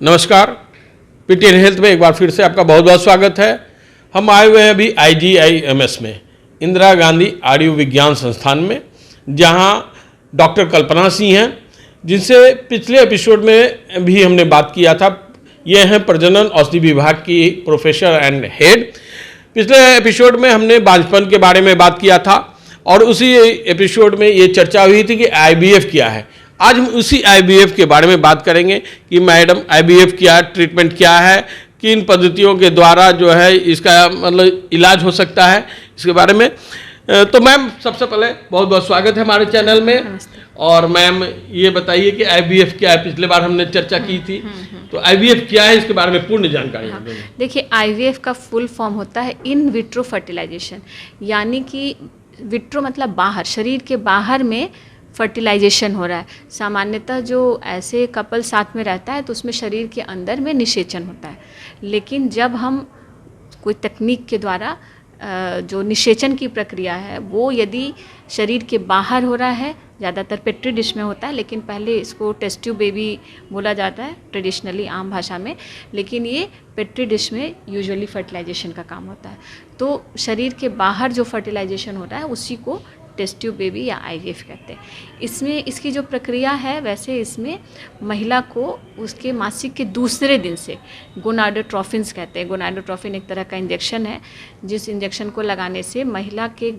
नमस्कार, PTN health में एक बार फिर से आपका बहुत बहुत स्वागत है। हम आए हुए हैं अभी IGIMS में, इंदिरा गांधी आयु विज्ञान संस्थान में, जहां डॉक्टर कल्पना सिंह हैं, जिनसे पिछले एपिसोड में भी हमने बात किया था। ये हैं प्रजनन औषधि विभाग की प्रोफेसर एंड हेड। पिछले एपिसोड में हमने बांझपन के बारे में बात किया था और उसी एपिसोड में ये चर्चा हुई थी कि IVF क्या है। आज हम उसी IVF के बारे में बात करेंगे कि मैडम IVF क्या ट्रीटमेंट क्या है, किन पद्धतियों के द्वारा जो है इसका मतलब इलाज हो सकता है, इसके बारे में। तो मैम, सबसे पहले बहुत बहुत स्वागत है हमारे चैनल में। और मैम, ये बताइए कि IVF क्या है। पिछले बार हमने चर्चा की थी, तो IVF क्या है, इसके बारे में पूर्ण जानकारी। देखिए, IVF का फुल फॉर्म होता है इन विट्रो फर्टिलाइजेशन, यानी कि विट्रो मतलब बाहर, शरीर के बाहर में फर्टिलाइजेशन हो रहा है। सामान्यतः जो ऐसे कपल साथ में रहता है तो उसमें शरीर के अंदर में निषेचन होता है, लेकिन जब हम कोई तकनीक के द्वारा जो निषेचन की प्रक्रिया है वो यदि शरीर के बाहर हो रहा है, ज़्यादातर पेट्री डिश में होता है, लेकिन पहले इसको टेस्ट ट्यूब बेबी बोला जाता है ट्रेडिशनली आम भाषा में, लेकिन ये पेट्री डिश में यूजुअली फर्टिलाइजेशन का काम होता है। तो शरीर के बाहर जो फर्टिलाइजेशन हो रहा है उसी को टेस्ट ट्यूब बेबी या IVF कहते हैं। इसमें इसकी जो प्रक्रिया है, वैसे इसमें महिला को उसके मासिक के दूसरे दिन से गोनाडोट्रोफिन्स कहते हैं। गोनाडोट्रोफिन एक तरह का इंजेक्शन है, जिस इंजेक्शन को लगाने से महिला के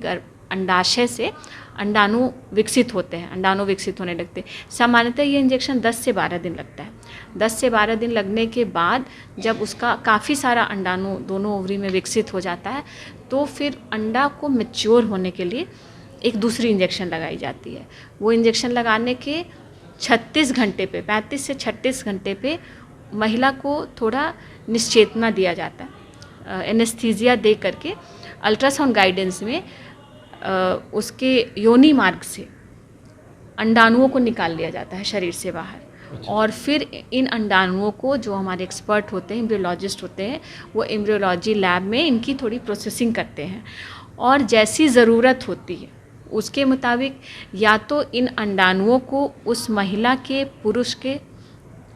अंडाशय से अंडाणु विकसित होते हैं, अंडाणु विकसित होने लगते हैं। सामान्यतः ये इंजेक्शन 10 से 12 दिन लगता है। 10 से 12 दिन लगने के बाद जब उसका काफ़ी सारा अंडाणु दोनों ओवरी में विकसित हो जाता है, तो फिर अंडा को मैच्योर होने के लिए एक दूसरी इंजेक्शन लगाई जाती है। वो इंजेक्शन लगाने के 36 घंटे पे, 35 से 36 घंटे पे महिला को थोड़ा निश्चेतना दिया जाता है, एनेस्थीसिया दे करके अल्ट्रासाउंड गाइडेंस में उसके योनि मार्ग से अंडाणुओं को निकाल लिया जाता है शरीर से बाहर। और फिर इन अंडाणुओं को जो हमारे एक्सपर्ट होते हैं, एम्ब्रियोलॉजिस्ट होते हैं, वो एम्ब्रियोलॉजी लैब में इनकी थोड़ी प्रोसेसिंग करते हैं और जैसी ज़रूरत होती है उसके मुताबिक या तो इन अंडाणुओं को उस महिला के पुरुष के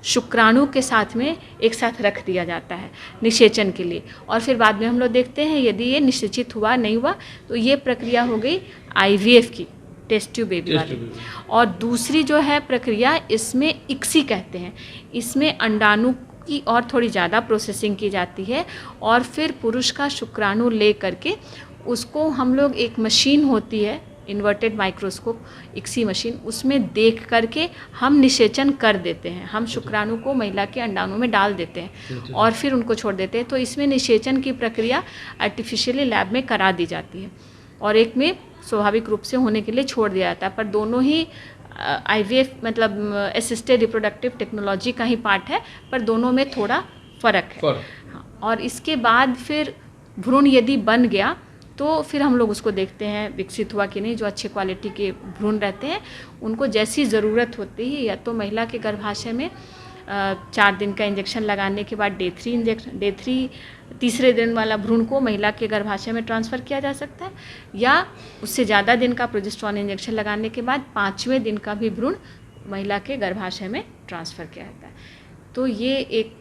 शुक्राणु के साथ में एक साथ रख दिया जाता है निषेचन के लिए, और फिर बाद में हम लोग देखते हैं यदि ये निषेचित हुआ नहीं हुआ तो ये प्रक्रिया हो गई IVF की, टेस्ट ट्यूब बेबी वाली। और दूसरी जो है प्रक्रिया, इसमें ICSI कहते हैं। इसमें अंडाणु की और थोड़ी ज़्यादा प्रोसेसिंग की जाती है और फिर पुरुष का शुक्राणु ले करके उसको हम लोग, एक मशीन होती है इन्वर्टेड माइक्रोस्कोप ICSI मशीन, उसमें देख करके हम निषेचन कर देते हैं। हम शुक्राणु को महिला के अंडाणु में डाल देते हैं और फिर उनको छोड़ देते हैं। तो इसमें निषेचन की प्रक्रिया आर्टिफिशियली लैब में करा दी जाती है और एक में स्वाभाविक रूप से होने के लिए छोड़ दिया जाता है। पर दोनों ही IVF मतलब असिस्टेड रिप्रोडक्टिव टेक्नोलॉजी का ही पार्ट है, पर दोनों में थोड़ा फ़र्क है। हाँ, और इसके बाद फिर भ्रूण यदि बन गया तो फिर हम लोग उसको देखते हैं विकसित हुआ कि नहीं। जो अच्छे क्वालिटी के भ्रूण रहते हैं उनको जैसी ज़रूरत होती है, या तो महिला के गर्भाशय में 4 दिन का इंजेक्शन लगाने के बाद डे 3 तीसरे दिन वाला भ्रूण को महिला के गर्भाशय में ट्रांसफ़र किया जा सकता है, या उससे ज़्यादा दिन का प्रोजेस्टेरोन इंजेक्शन लगाने के बाद 5वें दिन का भी भ्रूण महिला के गर्भाशय में ट्रांसफ़र किया जाता है। तो ये एक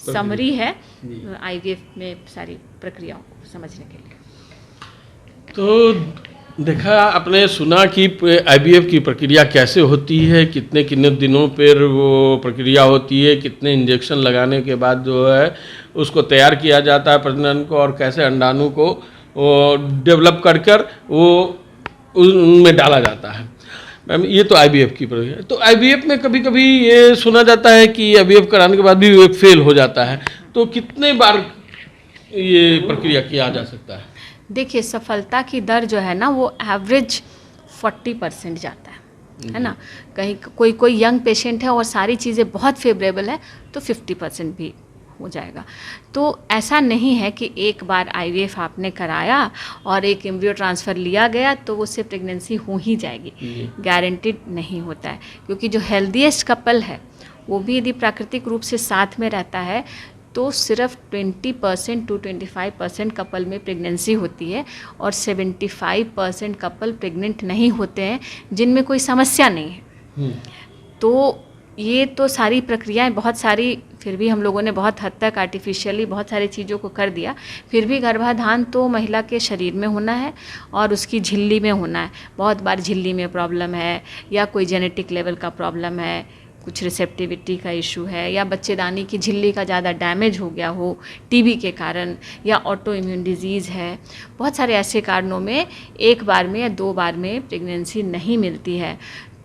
समरी है IVF में सारी प्रक्रियाओं को समझने के लिए। तो देखा आपने, सुना कि IVF की प्रक्रिया कैसे होती है, कितने कितने दिनों पर वो प्रक्रिया होती है, कितने इंजेक्शन लगाने के बाद जो है उसको तैयार किया जाता है प्रजनन को, और कैसे अंडाणु को डेवलप कर वो उनमें डाला जाता है। मैम, ये तो IVF की प्रक्रिया। तो IVF में कभी कभी ये सुना जाता है कि IVF कराने के बाद भी वो फेल हो जाता है, तो कितने बार ये प्रक्रिया किया जा सकता है? देखिए, सफलता की दर जो है ना वो एवरेज 40% जाता है ना। कहीं कोई यंग पेशेंट है और सारी चीज़ें बहुत फेवरेबल है तो 50% भी हो जाएगा। तो ऐसा नहीं है कि एक बार IVF आपने कराया और एक एम्ब्रियो ट्रांसफ़र लिया गया तो उससे प्रेगनेंसी हो ही जाएगी, गारंटीड नहीं होता है। क्योंकि जो हेल्दीएस्ट कपल है वो भी यदि प्राकृतिक रूप से साथ में रहता है तो सिर्फ 20% to 25% कपल में प्रेगनेंसी होती है और 75% कपल प्रेग्नेंट नहीं होते हैं जिनमें कोई समस्या नहीं है। तो ये तो सारी प्रक्रियाएं बहुत सारी, फिर भी हम लोगों ने बहुत हद तक आर्टिफिशियली बहुत सारी चीज़ों को कर दिया। फिर भी गर्भाधान तो महिला के शरीर में होना है और उसकी झिल्ली में होना है। बहुत बार झिल्ली में प्रॉब्लम है या कोई जेनेटिक लेवल का प्रॉब्लम है, कुछ रिसेप्टिविटी का इशू है, या बच्चेदानी की झिल्ली का ज़्यादा डैमेज हो गया हो टीबी के कारण, या ऑटो इम्यून डिजीज़ है। बहुत सारे ऐसे कारणों में एक बार में या 2 बार में प्रेगनेंसी नहीं मिलती है।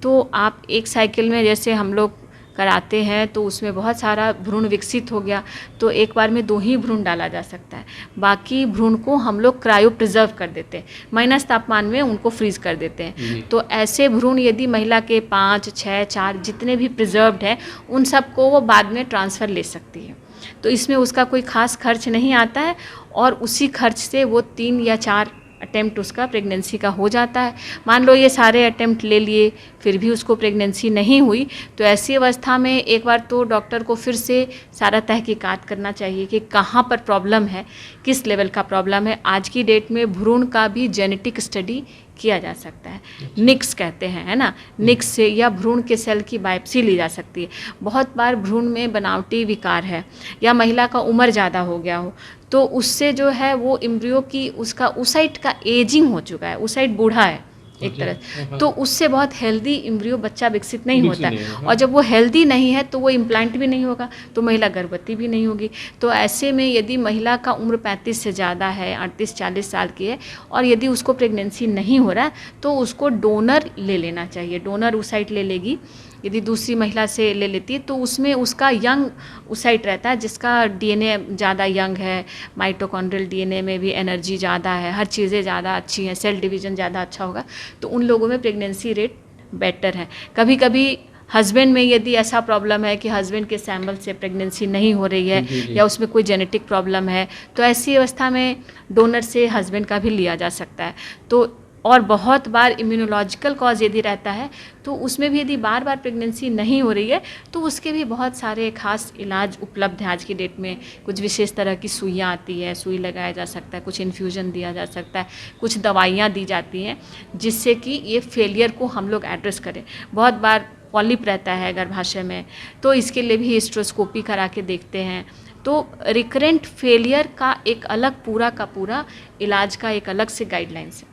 तो आप एक साइकिल में जैसे हम लोग कराते हैं तो उसमें बहुत सारा भ्रूण विकसित हो गया तो एक बार में 2 ही भ्रूण डाला जा सकता है। बाकी भ्रूण को हम लोग क्रायो प्रिजर्व कर देते हैं, माइनस तापमान में उनको फ्रीज कर देते हैं। तो ऐसे भ्रूण यदि महिला के 5, 6, 4 जितने भी प्रिजर्व्ड हैं उन सबको वो बाद में ट्रांसफ़र ले सकती है। तो इसमें उसका कोई ख़ास खर्च नहीं आता है और उसी खर्च से वो 3 या 4 अटेम्प्ट उसका प्रेगनेंसी का हो जाता है। मान लो ये सारे अटेम्प्ट ले लिए फिर भी उसको प्रेगनेंसी नहीं हुई, तो ऐसी अवस्था में एक बार तो डॉक्टर को फिर से सारा तहकीकात करना चाहिए कि कहाँ पर प्रॉब्लम है, किस लेवल का प्रॉब्लम है। आज की डेट में भ्रूण का भी जेनेटिक स्टडी किया जा सकता है, निक्स कहते हैं, है ना, निक्स से या भ्रूण के सेल की बायोप्सी ली जा सकती है। बहुत बार भ्रूण में बनावटी विकार है या महिला का उम्र ज़्यादा हो गया हो तो उससे जो है वो एम्ब्रियो की उसका oocyte का एजिंग हो चुका है, oocyte बूढ़ा है एक तरह, तो उससे बहुत हेल्दी एम्ब्रियो बच्चा विकसित नहीं होता है। और जब वो हेल्दी नहीं है तो वो इम्प्लांट भी नहीं होगा तो महिला गर्भवती भी नहीं होगी। तो ऐसे में यदि महिला का उम्र 35 से ज़्यादा है, 38-40 साल की है और यदि उसको प्रेगनेंसी नहीं हो रहा है तो उसको डोनर ले लेना चाहिए। डोनर oocyte ले लेगी, यदि दूसरी महिला से ले लेती है तो उसमें उसका यंग oocyte रहता है जिसका डीएनए ज़्यादा यंग है, माइटोकॉन्ड्रियल डीएनए में भी एनर्जी ज़्यादा है, हर चीज़ें ज़्यादा अच्छी हैं, सेल डिवीज़न ज़्यादा अच्छा होगा, तो उन लोगों में प्रेगनेंसी रेट बेटर है। कभी कभी हस्बैंड में यदि ऐसा प्रॉब्लम है कि हस्बैंड के सैंपल से प्रेगनेंसी नहीं हो रही है या उसमें कोई जेनेटिक प्रॉब्लम है तो ऐसी अवस्था में डोनर से हस्बैंड का भी लिया जा सकता है। तो और बहुत बार इम्यूनोलॉजिकल कॉज यदि रहता है तो उसमें भी यदि बार बार प्रेगनेंसी नहीं हो रही है तो उसके भी बहुत सारे खास इलाज उपलब्ध हैं आज की डेट में। कुछ विशेष तरह की सुइयाँ आती है, सुई लगाया जा सकता है, कुछ इन्फ्यूजन दिया जा सकता है, कुछ दवाइयाँ दी जाती हैं जिससे कि ये फेलियर को हम लोग एड्रेस करें। बहुत बार पॉलिप रहता है गर्भाशय में तो इसके लिए भी हिस्ट्रोस्कोपी करा के देखते हैं। तो रिकरेंट फेलियर का एक अलग पूरा का पूरा इलाज का एक अलग से गाइडलाइंस है,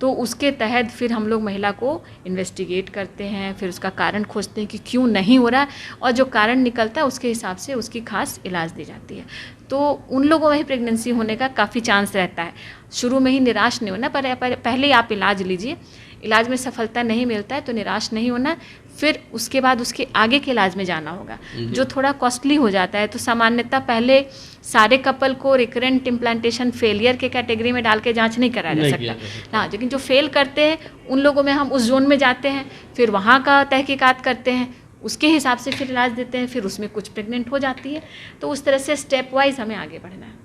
तो उसके तहत फिर हम लोग महिला को इन्वेस्टिगेट करते हैं, फिर उसका कारण खोजते हैं कि क्यों नहीं हो रहा है और जो कारण निकलता है उसके हिसाब से उसकी खास इलाज दी जाती है। तो उन लोगों में ही प्रेगनेंसी होने का काफ़ी चांस रहता है। शुरू में ही निराश नहीं होना, पर पहले ही आप इलाज लीजिए, इलाज में सफलता नहीं मिलता है तो निराश नहीं होना, फिर उसके बाद उसके आगे के इलाज में जाना होगा जो थोड़ा कॉस्टली हो जाता है। तो सामान्यतः पहले सारे कपल को रिकरेंट इम्प्लांटेशन फेलियर के कैटेगरी में डाल के जांच नहीं कराया जा सकता। हाँ, लेकिन जो फेल करते हैं उन लोगों में हम उस जोन में जाते हैं, फिर वहाँ का तहकीकात करते हैं, उसके हिसाब से फिर इलाज देते हैं, फिर उसमें कुछ प्रेग्नेंट हो जाती है। तो उस तरह से स्टेप वाइज हमें आगे बढ़ना है।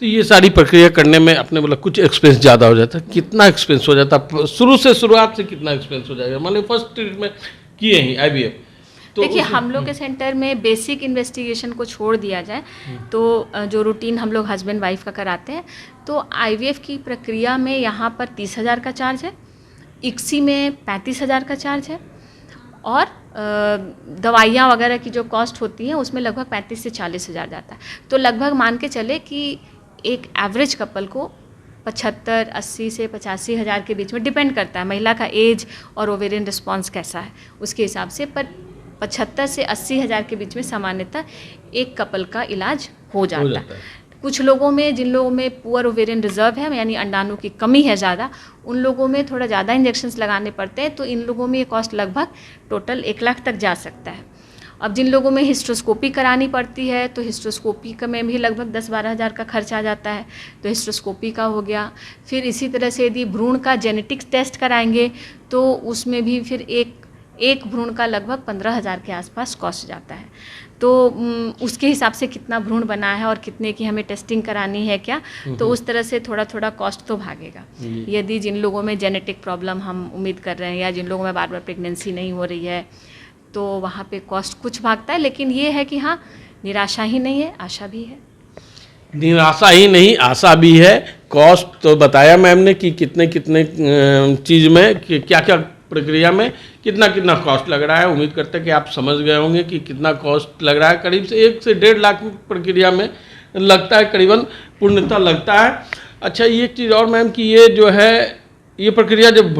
तो ये सारी प्रक्रिया करने में अपने बोला कुछ एक्सपेंस ज़्यादा हो जाता है, कितना एक्सपेंस हो जाता है? शुरुआत से कितना एक्सपेंस हो जाएगा? मान लो फर्स्ट ट्रीटमेंट किए हैं IVF, तो देखिए हम लोग के सेंटर में बेसिक इन्वेस्टिगेशन को छोड़ दिया जाए तो जो रूटीन हम लोग हस्बैंड वाइफ का कराते हैं तो IVF की प्रक्रिया में यहाँ पर 30,000 का चार्ज है, ICSI में 35,000 का चार्ज है और दवाइयाँ वगैरह की जो कॉस्ट होती हैं उसमें लगभग 35 से 40,000 जाता है। तो लगभग मान के चले कि एक एवरेज कपल को 75, 80 से 85,000 के बीच में, डिपेंड करता है महिला का एज और ओवेरियन रिस्पॉन्स कैसा है उसके हिसाब से, पर 75 से 80,000 के बीच में सामान्यतः एक कपल का इलाज हो जाता है। कुछ लोगों में, जिन लोगों में पुअर ओवेरियन रिजर्व है यानी अंडाणु की कमी है ज़्यादा, उन लोगों में थोड़ा ज़्यादा इंजेक्शंस लगाने पड़ते हैं, तो इन लोगों में ये कॉस्ट लगभग टोटल 1 लाख तक जा सकता है। अब जिन लोगों में हिस्ट्रोस्कोपी करानी पड़ती है तो हिस्ट्रोस्कोपी का में भी लगभग 10-12 हज़ार का खर्च आ जाता है, तो हिस्ट्रोस्कोपी का हो गया। फिर इसी तरह से यदि भ्रूण का जेनेटिक्स टेस्ट कराएंगे तो उसमें भी फिर एक भ्रूण का लगभग 15,000 के आसपास कॉस्ट जाता है। तो उसके हिसाब से कितना भ्रूण बना है और कितने की हमें टेस्टिंग करानी है क्या, तो उस तरह से थोड़ा थोड़ा कॉस्ट तो भागेगा। यदि जिन लोगों में जेनेटिक प्रॉब्लम हम उम्मीद कर रहे हैं या जिन लोगों में बार बार प्रेगनेंसी नहीं हो रही है तो वहाँ पे कॉस्ट कुछ भागता है, लेकिन ये है कि हाँ, निराशा ही नहीं है, आशा भी है। निराशा ही नहीं, आशा भी है। कॉस्ट तो बताया मैम ने कि कितने चीज़ में क्या क्या प्रक्रिया में कितना कितना कॉस्ट लग रहा है। उम्मीद करते हैं कि आप समझ गए होंगे कि कितना कॉस्ट लग रहा है। करीब से 1 से 1.5 लाख प्रक्रिया में लगता है, करीबन पूर्णतः लगता है। अच्छा, ये एक चीज़ और मैम कि ये जो है ये प्रक्रिया जब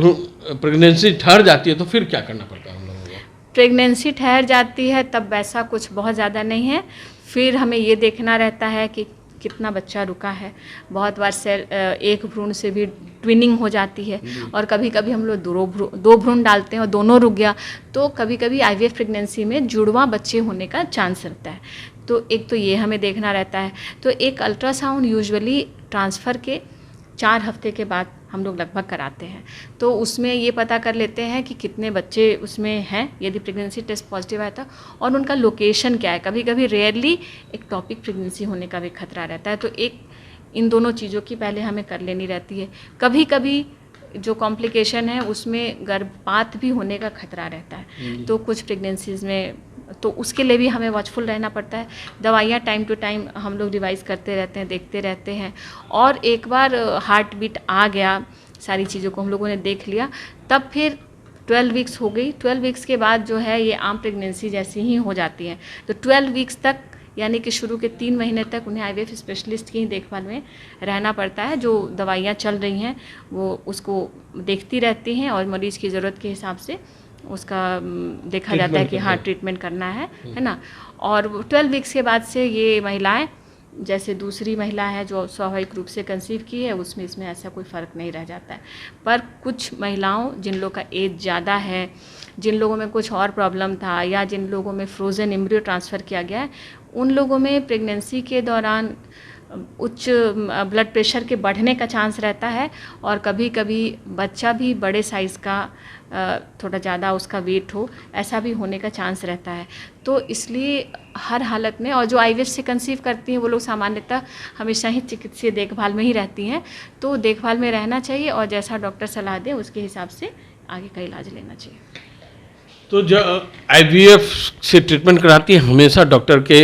प्रेगनेंसी ठहर जाती है तो फिर क्या करना पड़ता है हम लोगों को? प्रेगनेंसी ठहर जाती है तब वैसा कुछ बहुत ज़्यादा नहीं है। फिर हमें ये देखना रहता है कि कितना बच्चा रुका है। बहुत बार एक भ्रूण से भी ट्विनिंग हो जाती है और कभी कभी हम लोग दो भ्रूण डालते हैं और दोनों रुक गया, तो कभी कभी आईवीएफ प्रेगनेंसी में जुड़वा बच्चे होने का चांस रहता है। तो एक तो ये हमें देखना रहता है। तो एक अल्ट्रासाउंड यूजुअली ट्रांसफ़र के 4 हफ्ते के बाद हम लोग लगभग कराते हैं। तो उसमें ये पता कर लेते हैं कि कितने बच्चे उसमें हैं, यदि प्रेगनेंसी टेस्ट पॉजिटिव आया था, और उनका लोकेशन क्या है। कभी कभी रेयरली एक्टोपिक प्रेगनेंसी होने का भी खतरा रहता है। तो एक इन दोनों चीज़ों की पहले हमें कर लेनी रहती है। कभी कभी जो कॉम्प्लिकेशन है उसमें गर्भपात भी होने का खतरा रहता है। तो कुछ प्रेगनेंसीज में तो उसके लिए भी हमें वॉचफुल रहना पड़ता है। दवाइयाँ टाइम टू टाइम हम लोग रिवाइज़ करते रहते हैं, देखते रहते हैं। और एक बार हार्ट बीट आ गया, सारी चीज़ों को हम लोगों ने देख लिया, तब फिर 12 वीक्स हो गई। 12 वीक्स के बाद जो है ये आम प्रेगनेंसी जैसी ही हो जाती है। तो 12 वीक्स तक यानी कि शुरू के 3 महीने तक उन्हें आईवीएफ स्पेशलिस्ट की ही देखभाल में रहना पड़ता है। जो दवाइयाँ चल रही हैं वो उसको देखती रहती हैं और मरीज़ की ज़रूरत के हिसाब से उसका देखा जाता है कि हाँ ट्रीटमेंट करना है ना। और 12 वीक्स के बाद से ये महिलाएं, जैसे दूसरी महिला है जो स्वाभाविक रूप से कंसीव की है, उसमें इसमें ऐसा कोई फ़र्क नहीं रह जाता है। पर कुछ महिलाओं जिन लोगों का एज ज़्यादा है, जिन लोगों में कुछ और प्रॉब्लम था, या जिन लोगों में फ्रोज़न एम्ब्रियो ट्रांसफ़र किया गया है, उन लोगों में प्रेगनेंसी के दौरान उच्च ब्लड प्रेशर के बढ़ने का चांस रहता है। और कभी कभी बच्चा भी बड़े साइज़ का, थोड़ा ज़्यादा उसका वेट हो, ऐसा भी होने का चांस रहता है। तो इसलिए हर हालत में, और जो आईवीएफ से कंसीव करती हैं वो लोग सामान्यतः हमेशा ही चिकित्सीय देखभाल में ही रहती हैं। तो देखभाल में रहना चाहिए और जैसा डॉक्टर सलाह दे उसके हिसाब से आगे का इलाज लेना चाहिए। तो जो आईवीएफ से ट्रीटमेंट कराती है हमेशा डॉक्टर के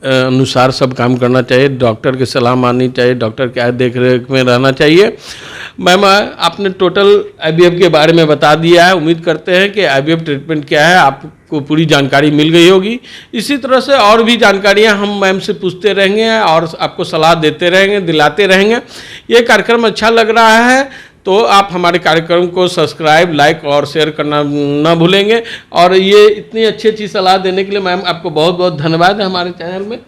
अनुसार सब काम करना चाहिए, डॉक्टर की सलाह माननी चाहिए, डॉक्टर के देख रेख में रहना चाहिए। मैम, आपने टोटल आईवीएफ के बारे में बता दिया है। उम्मीद करते हैं कि आईवीएफ ट्रीटमेंट क्या है आपको पूरी जानकारी मिल गई होगी। इसी तरह से और भी जानकारियां हम मैम से पूछते रहेंगे और आपको सलाह देते रहेंगे, दिलाते रहेंगे। ये कार्यक्रम अच्छा लग रहा है तो आप हमारे कार्यक्रम को सब्सक्राइब, लाइक और शेयर करना ना भूलेंगे। और ये इतनी अच्छी अच्छी सलाह देने के लिए मैम आपको बहुत बहुत धन्यवाद है हमारे चैनल में।